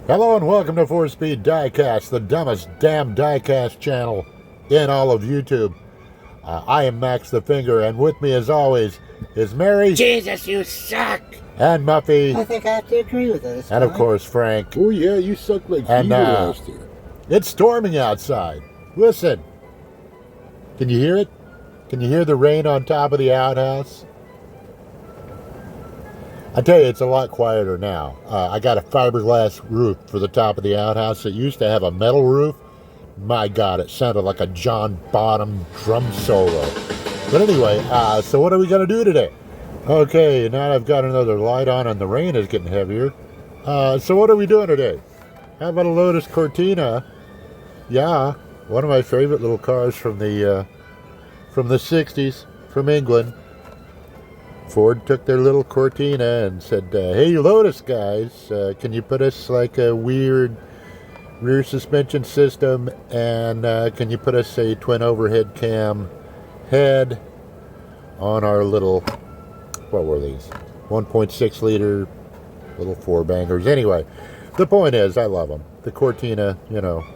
Hello and welcome to 4-Speed DIECAST, the dumbest damn diecast channel in all of YouTube. I am Max the Finger, and with me as always is Mary. Jesus, you suck! And Muffy. I think I have to agree with this. And of course Frank. Oh yeah, you sucked like fever last year. It's storming outside. Listen. Can you hear it? Can you hear the rain on top of the outhouse? I tell you, it's a lot quieter now. I got a fiberglass roof for the top of the outhouse. It used to have a metal roof. My God, it sounded like a John Bonham drum solo. But anyway, so what are we going to do today? Okay, now I've got another light on and the rain is getting heavier. So what are we doing today? How about a Lotus Cortina? Yeah, one of my favorite little cars from the 60s, from England. Ford took their little Cortina and said, hey, Lotus guys, can you put us like a weird rear suspension system, and can you put us a twin overhead cam head on our little, what were these, 1.6 liter little four bangers. Anyway, the point is, I love them. The Cortina, you know,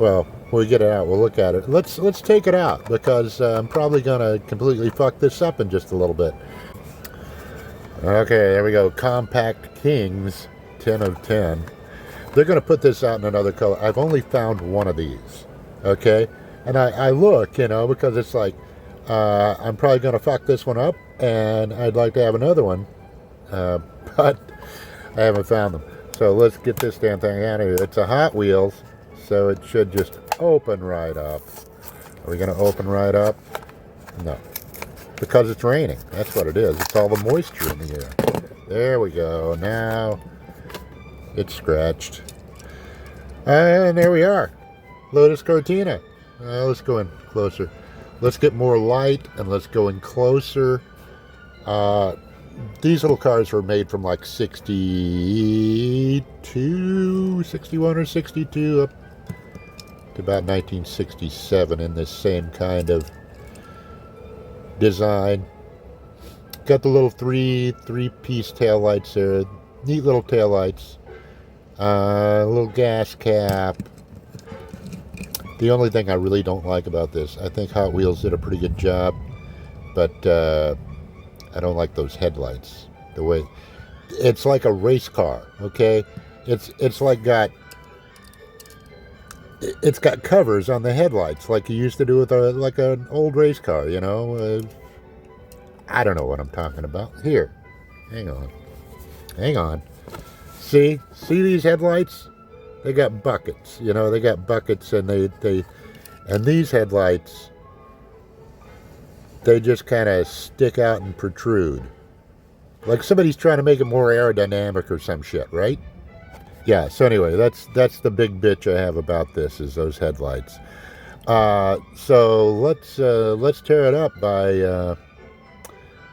well, when we get it out, we'll look at it. Let's take it out, because I'm probably going to completely fuck this up in just a little bit. Okay, there we go. Compact Kings, 10 of 10. They're going to put this out in another color. I've only found one of these, okay? And I look, you know, because it's like, I'm probably going to fuck this one up, and I'd like to have another one, but I haven't found them. So let's get this damn thing out of here. It's a Hot Wheels, so it should just open right up. Are we going to open right up? No. Because it's raining. That's what it is. It's all the moisture in the air. There we go. Now it's scratched. And there we are. Lotus Cortina. Let's go in closer. Let's get more light and let's go in closer. These little cars were made from like 62, 61 or 62 up to about 1967 in this same kind of design. Got the little three-piece taillights there. Neat little taillights. A little gas cap. The only thing I really don't like about this, I think Hot Wheels did a pretty good job, but I don't like those headlights. The way it's like a race car, okay? It's like it's got covers on the headlights like you used to do with like an old race car, you know. I don't know what I'm talking about. Here, hang on. See these headlights? They got buckets, you know. They got buckets, and and these headlights, they just kind of stick out and protrude, like somebody's trying to make it more aerodynamic or some shit, right? Yeah, so anyway, that's the big bitch I have about this, is those headlights. So let's tear it up by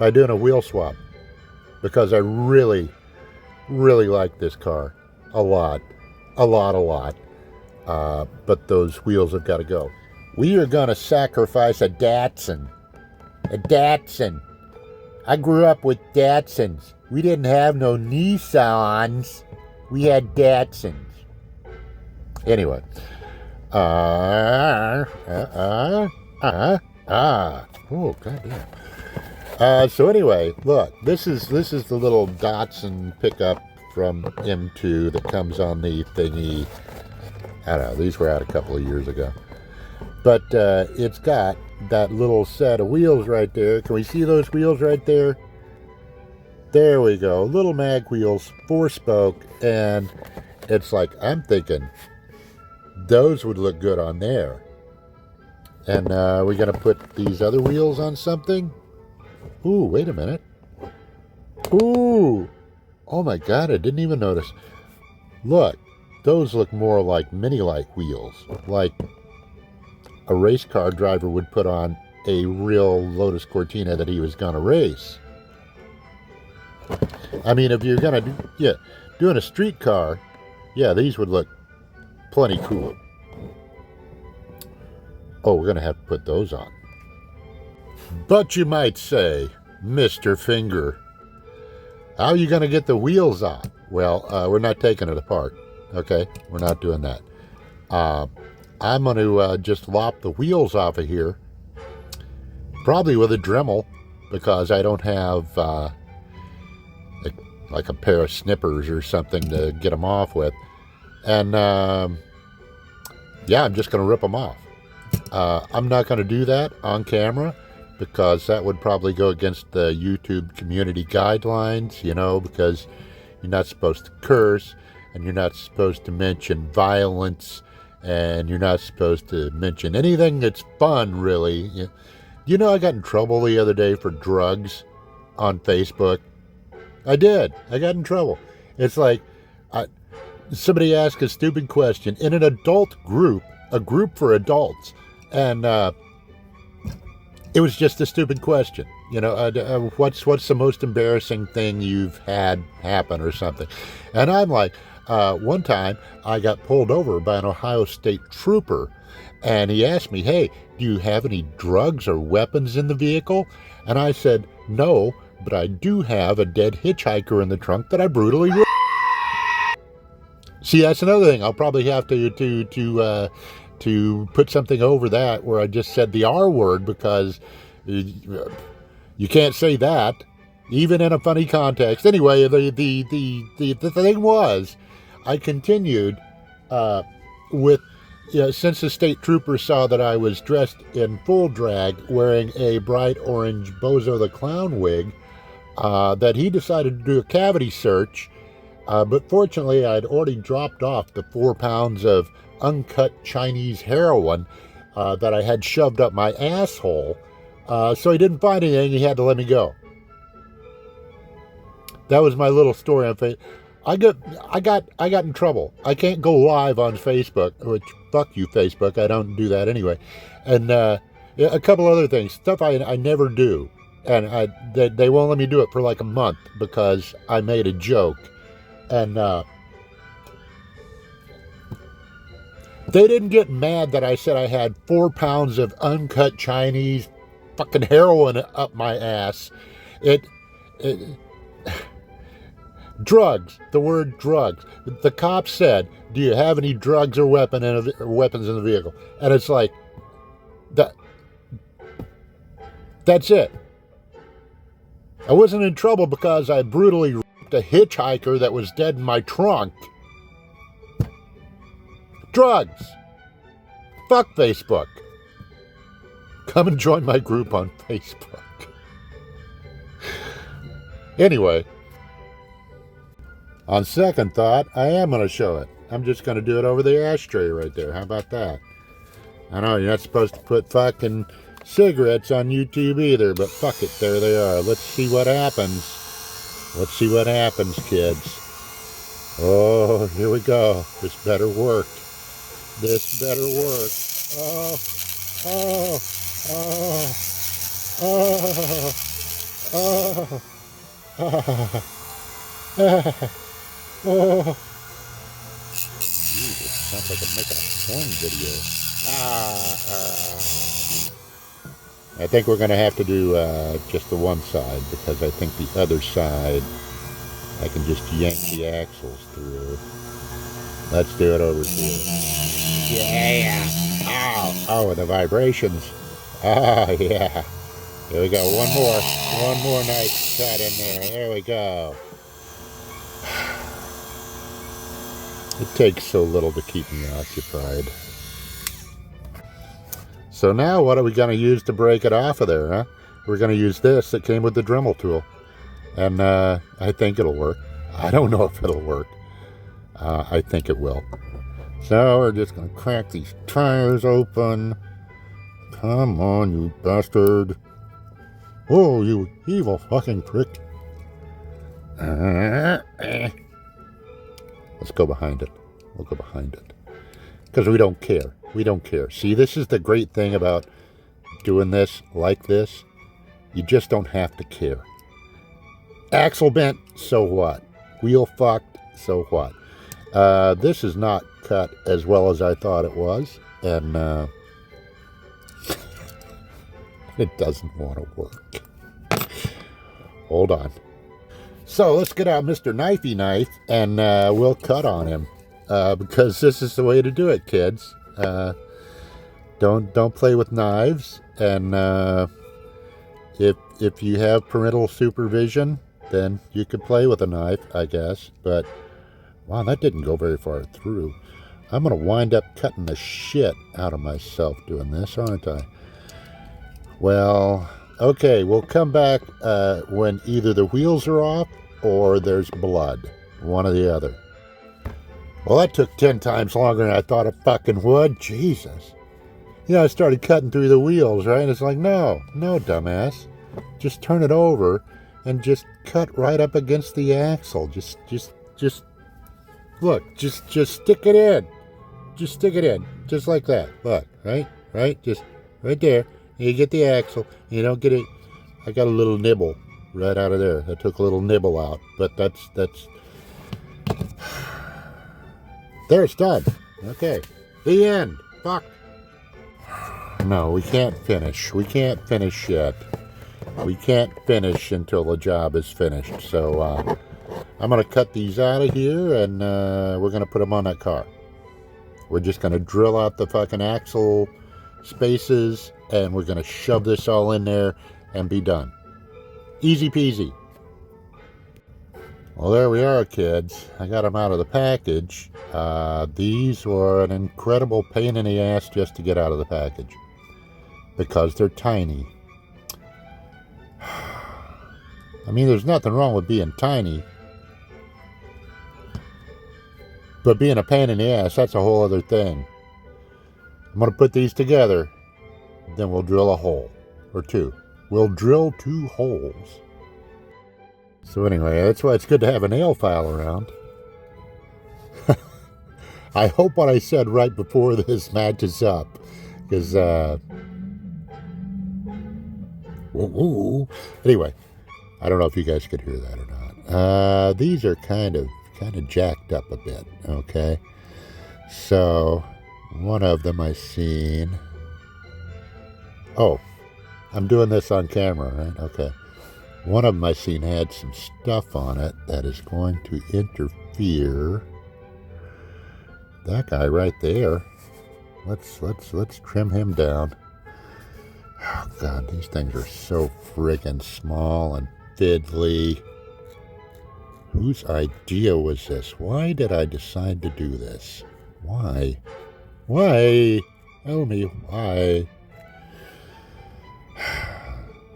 doing a wheel swap, because I really like this car a lot. But those wheels have got to go. We are gonna sacrifice a Datsun. I grew up with Datsuns. We didn't have no Nissans. We had Datsuns. Anyway. Oh, goddamn. So anyway, look, this is the little Datsun pickup from M2 that comes on the thingy. I don't know, these were out a couple of years ago. But it's got that little set of wheels right there. Can we see those wheels right there? There we go. Little mag wheels, 4-spoke, and it's like, I'm thinking those would look good on there. And we're going to put these other wheels on something. Ooh, wait a minute. Ooh. Oh my God, I didn't even notice. Look, those look more like mini-light wheels, like a race car driver would put on a real Lotus Cortina that he was going to race. I mean, if you're going to doing a street car, yeah, these would look plenty cool. Oh, we're going to have to put those on. But you might say, Mr. Finger, how are you going to get the wheels on? Well, we're not taking it apart. Okay, we're not doing that. I'm going to just lop the wheels off of here, probably with a Dremel, because I don't have like a pair of snippers or something to get them off with. And yeah, I'm just going to rip them off. I'm not going to do that on camera because that would probably go against the YouTube community guidelines, you know, because you're not supposed to curse, and you're not supposed to mention violence, and you're not supposed to mention anything that's fun, really. You know, I got in trouble the other day for drugs on Facebook. I did. I got in trouble. It's like somebody asked a stupid question in an adult group, a group for adults, and it was just a stupid question. You know, what's the most embarrassing thing you've had happen or something? And I'm like, one time I got pulled over by an Ohio State trooper, and he asked me, hey, do you have any drugs or weapons in the vehicle? And I said, no, but I do have a dead hitchhiker in the trunk that I brutally ripped. See, that's another thing. I'll probably have to put something over that where I just said the R word, because you can't say that, even in a funny context. Anyway, the thing was, I continued with, you know, since the state trooper saw that I was dressed in full drag, wearing a bright orange Bozo the Clown wig, that he decided to do a cavity search. But fortunately, I'd already dropped off the 4 pounds of uncut Chinese heroin that I had shoved up my asshole. So he didn't find anything. He had to let me go. That was my little story on Facebook. I got in trouble. I can't go live on Facebook, which, fuck you, Facebook. I don't do that anyway. And a couple other things, stuff I never do. And they won't let me do it for like a month because I made a joke. And they didn't get mad that I said I had 4 pounds of uncut Chinese fucking heroin up my ass. Drugs, the word drugs. The cop said, do you have any drugs or weapons in the vehicle? And it's like, that's it. I wasn't in trouble because I brutally ripped a hitchhiker that was dead in my trunk. Drugs. Fuck Facebook. Come and join my group on Facebook. Anyway, on second thought, I am going to show it. I'm just going to do it over the ashtray right there. How about that? I know you're not supposed to put fucking cigarettes on YouTube either, but fuck it, there they are. Let's see what happens. Let's see what happens, kids. Oh, here we go. This better work. This better work. Oh, oh, oh, oh, oh, oh, oh, oh. Jesus, sounds like I'm making a porn video. I think we're going to have to do just the one side, because I think the other side I can just yank the axles through. Let's do it over here. Yeah. Ow. Oh, and the vibrations. Oh, yeah. Here we go. One more nice cut in there. There we go. It takes so little to keep me occupied. So now what are we going to use to break it off of there, huh? We're going to use this that came with the Dremel tool. And I think it'll work. I don't know if it'll work. I think it will. So we're just going to crack these tires open. Come on, you bastard. Oh, you evil fucking prick. Let's go behind it. We'll go behind it. Because we don't care. We don't care. See, this is the great thing about doing this like this. You just don't have to care. Axle bent, so what? Wheel fucked, so what? This is not cut as well as I thought it was. And it doesn't want to work. Hold on. So let's get out Mr. Knifey Knife and we'll cut on him because this is the way to do it, kids. Don't play with knives, and if you have parental supervision, then you could play with a knife, I guess. But wow, that didn't go very far through. I'm gonna wind up cutting the shit out of myself doing this, aren't I? Well, okay, we'll come back when either the wheels are off or there's blood. One or the other. Well, that took 10 times longer than I thought it fucking would. Jesus. I started cutting through the wheels, right? And it's like, no, dumbass. Just turn it over and just cut right up against the axle. Just look, just stick it in. Just stick it in. Just like that. Look, right? Just right there. You get the axle. You don't get it. I got a little nibble right out of there. I took a little nibble out. But that's there, it's done. Okay. The end. Fuck. No, we can't finish. We can't finish yet. We can't finish until the job is finished. So I'm going to cut these out of here, and we're going to put them on that car. We're just going to drill out the fucking axle spaces, and we're going to shove this all in there and be done. Easy peasy. Well, there we are, kids. I got them out of the package. These were an incredible pain in the ass just to get out of the package because they're tiny. I mean, there's nothing wrong with being tiny, but being a pain in the ass, that's a whole other thing. I'm going to put these together, then we'll drill a hole or two. We'll drill 2 holes. So anyway, that's why it's good to have a nail file around. I hope what I said right before this matches up, because anyway, I don't know if you guys could hear that or not. These are kind of jacked up a bit. Okay, so one of them I seen. Oh, I'm doing this on camera, right? Okay. One of them I seen had some stuff on it that is going to interfere. That guy right there. Let's trim him down. Oh God, these things are so friggin' small and fiddly. Whose idea was this? Why did I decide to do this? Why? Tell me why.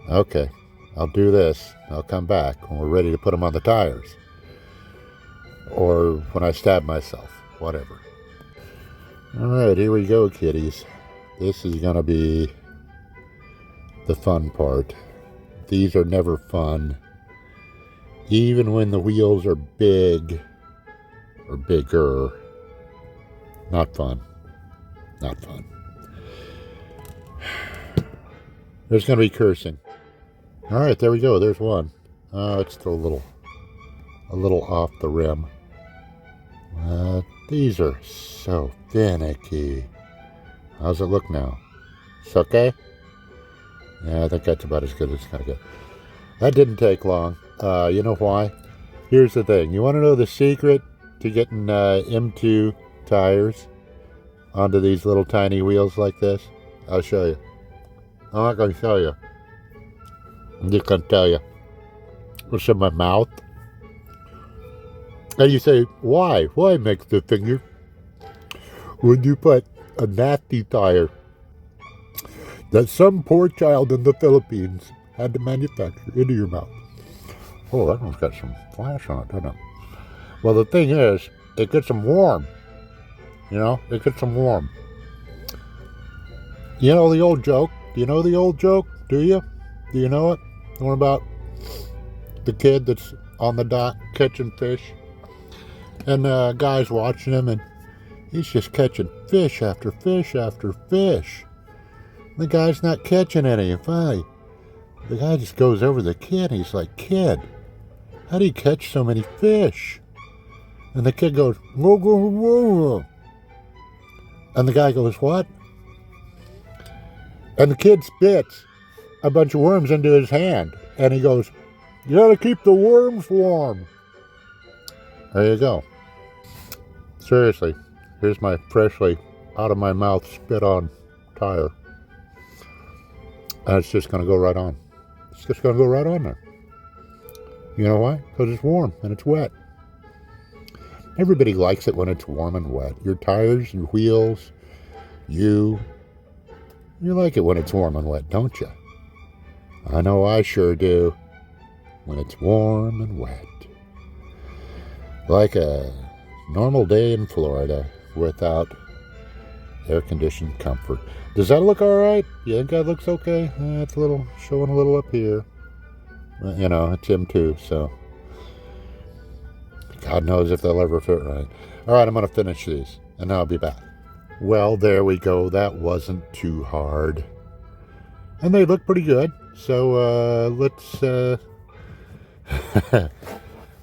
Okay, I'll do this. I'll come back when we're ready to put them on the tires. Or when I stab myself. Whatever. Alright, here we go, kiddies. This is going to be the fun part. These are never fun. Even when the wheels are big or bigger. Not fun. Not fun. There's going to be cursing. Alright, there we go. There's one. It's still a little off the rim. These are so finicky. How's it look now? It's okay? Yeah, I think that's about as good as it's going to get. That didn't take long. You know why? Here's the thing. You want to know the secret to getting M2 tires onto these little tiny wheels like this? I'll show you. I'm not going to show you. I'm just going to tell you. What's in my mouth? And you say, why? Why make the finger? When you put a nasty tire that some poor child in the Philippines had to manufacture into your mouth. Oh, that one's got some flash on it, doesn't it? Well, the thing is, it gets them warm. You know, it gets them warm. You know the old joke? Do you know the old joke? Do you? Do you know it? The one about the kid that's on the dock catching fish? And the guy's watching him, and he's just catching fish after fish after fish. The guy's not catching any. And finally, the guy just goes over to the kid, and he's like, "Kid, how do you catch so many fish?" And the kid goes, "Whoa, whoa, whoa." And the guy goes, "What?" And the kid spits a bunch of worms into his hand, and he goes, You gotta keep the worms warm. There you go. Seriously, here's my freshly out of my mouth spit on tire. And it's just gonna go right on. It's just gonna go right on there. You know why? Because it's warm and it's wet. Everybody likes it when it's warm and wet. Your tires, your wheels, you like it when it's warm and wet, don't you? I know I sure do. When it's warm and wet. Like a normal day in Florida without air-conditioned comfort. Does that look all right? You think that looks okay? It's showing a little up here. You know, it's him too, so God knows if they'll ever fit right. All right, I'm going to finish these, and then I'll be back. Well, there we go. That wasn't too hard. And they look pretty good. So let's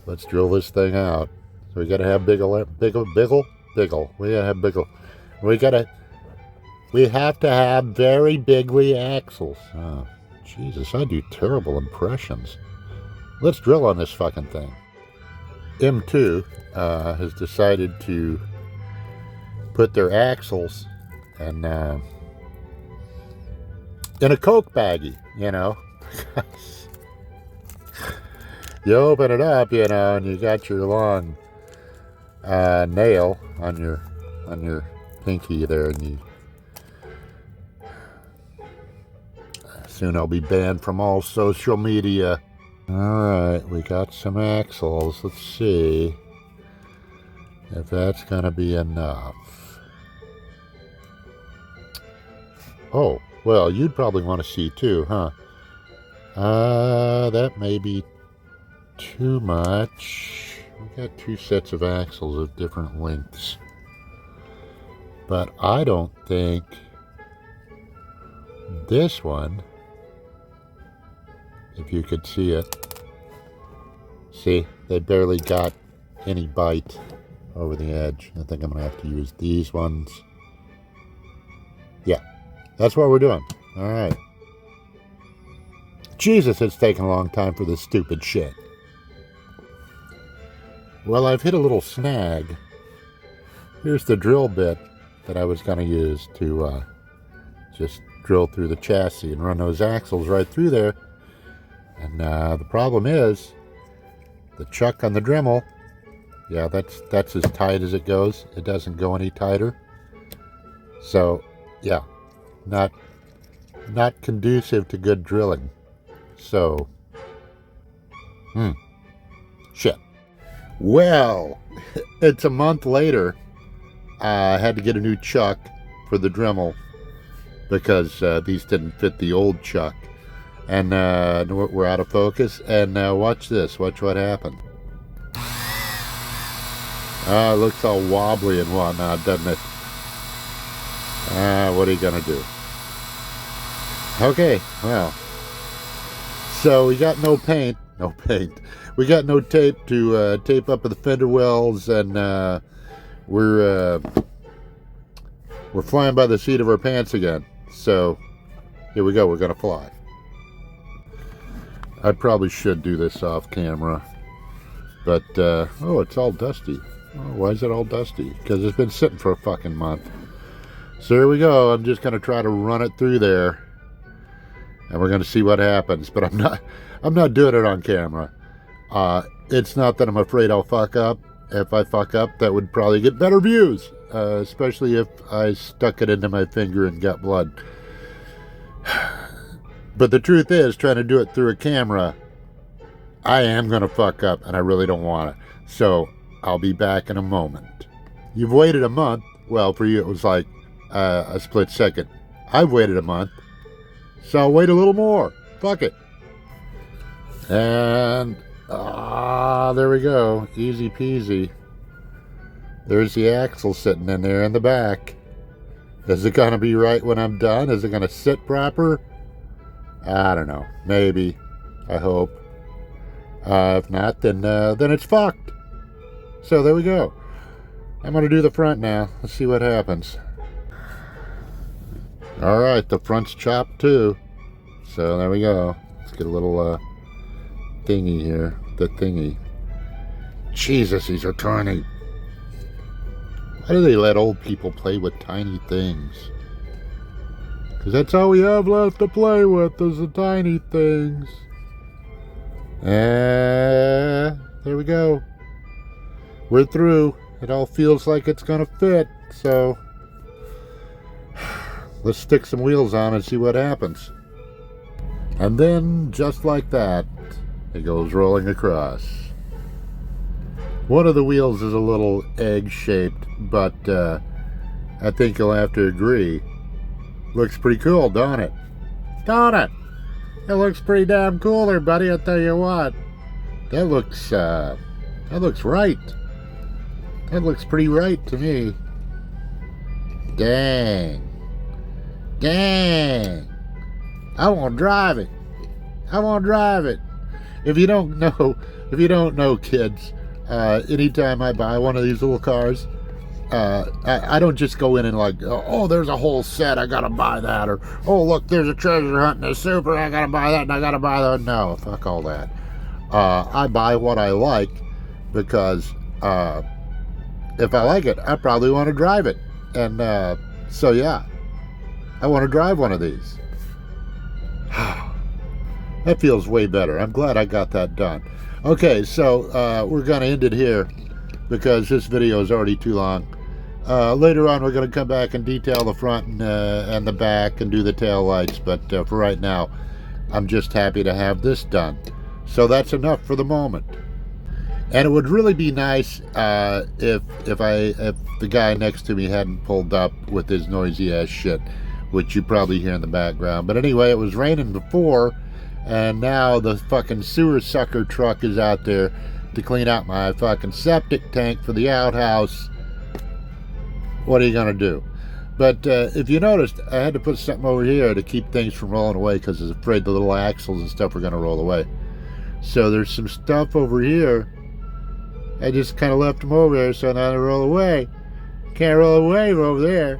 let's drill this thing out. So we got to have biggle. We got to have biggle. We have to have very bigly axles. Oh, Jesus, I do terrible impressions. Let's drill on this fucking thing. M2 has decided to put their axles in a Coke baggie, you know. You open it up, you know, and you got your long nail on your pinky there, and you soon I'll be banned from all social media. Alright, we got some axles. Let's see if that's going to be enough. Oh, well, you'd probably want to see too, huh? That may be too much. We got two sets of axles of different lengths. But I don't think this one, if you could see it. See, they barely got any bite over the edge. I think I'm going to have to use these ones. Yeah, that's what we're doing. All right. Jesus, it's taken a long time for this stupid shit. Well, I've hit a little snag. Here's the drill bit that I was going to use to just drill through the chassis and run those axles right through there. And the problem is, the chuck on the Dremel, yeah, that's as tight as it goes. It doesn't go any tighter. So, yeah, not conducive to good drilling. So, shit. Well, it's a month later. I had to get a new chuck for the Dremel because these didn't fit the old chuck. And we're out of focus. And watch this. Watch what happened. It looks all wobbly and whatnot, doesn't it? What are you going to do? Okay, well. So we got no paint. We got no tape to tape up the fender wells, and we're flying by the seat of our pants again. So here we go. We're going to fly. I probably should do this off camera, but oh, it's all dusty. Oh, why is it all dusty? Because it's been sitting for a fucking month. So here we go. I'm just going to try to run it through there, and we're going to see what happens. But I'm not doing it on camera. It's not that I'm afraid I'll fuck up. If I fuck up, that would probably get better views, especially if I stuck it into my finger and got blood. But the truth is, trying to do it through a camera, I am going to fuck up, and I really don't want it. So I'll be back in a moment. You've waited a month. Well, for you, it was like a split second. I've waited a month, so I'll wait a little more. Fuck it. And, there we go. Easy peasy. There's the axle sitting in there in the back. Is it going to be right when I'm done? Is it going to sit proper? I don't know. Maybe. I hope. If not, then it's fucked. So there we go. I'm going to do the front now. Let's see what happens. Alright, the front's chopped too. So there we go. Let's get a little thingy here. The thingy. Jesus, these are tiny. Why do they let old people play with tiny things? Because that's all we have left to play with is the tiny things. There we go. We're through. It all feels like it's going to fit. So let's stick some wheels on and see what happens. And then, just like that, it goes rolling across. One of the wheels is a little egg-shaped, but I think you'll have to agree. Looks pretty cool, don't it? Don't it? It looks pretty damn cool there, buddy, I'll tell you what. That looks right. That looks pretty right to me. Dang. Dang. I want to drive it. I want to drive it. If you don't know, kids, anytime I buy one of these little cars, I don't just go in and like, oh, there's a whole set, I gotta buy that, or oh, look, there's a treasure hunt in a super, I gotta buy that, and I gotta buy that. No, fuck all that. I buy what I like because if I like it, I probably want to drive it, and so yeah, I want to drive one of these. That feels way better. I'm glad I got that done. Okay, so we're gonna end it here because this video is already too long. Later on, we're going to come back and detail the front and the back and do the tail lights. But for right now, I'm just happy to have this done. So that's enough for the moment. And it would really be nice if the guy next to me hadn't pulled up with his noisy ass shit, which you probably hear in the background. But anyway, it was raining before, and now the fucking sewer sucker truck is out there to clean out my fucking septic tank for the outhouse. What are you gonna do? But if you noticed, I had to put something over here to keep things from rolling away because I was afraid the little axles and stuff were gonna roll away. So there's some stuff over here. I just kind of left them over there so now they roll away. Can't roll away over there.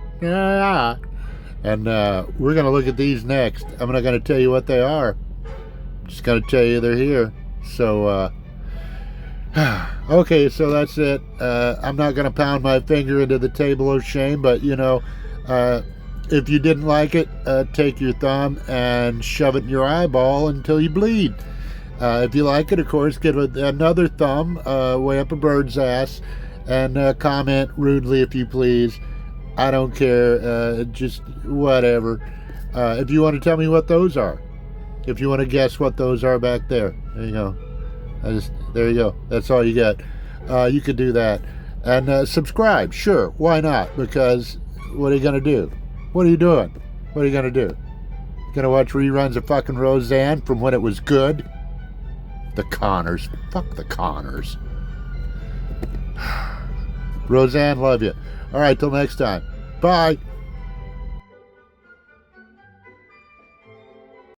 And we're gonna look at these next. I'm not gonna tell you what they are. I'm just gonna tell you they're here. So okay, so that's it. I'm not going to pound my finger into the table of shame, but, you know, if you didn't like it, take your thumb and shove it in your eyeball until you bleed. If you like it, of course, give it another thumb way up a bird's ass and comment rudely if you please. I don't care. Just whatever. If you want to tell me what those are. If you want to guess what those are back there. There you go. There you go. That's all you get. You could do that. And subscribe. Sure. Why not? Because what are you going to do? What are you doing? What are you going to do? Going to watch reruns of fucking Roseanne from when it was good? The Connors. Fuck the Connors. Roseanne, love you. All right, till next time. Bye.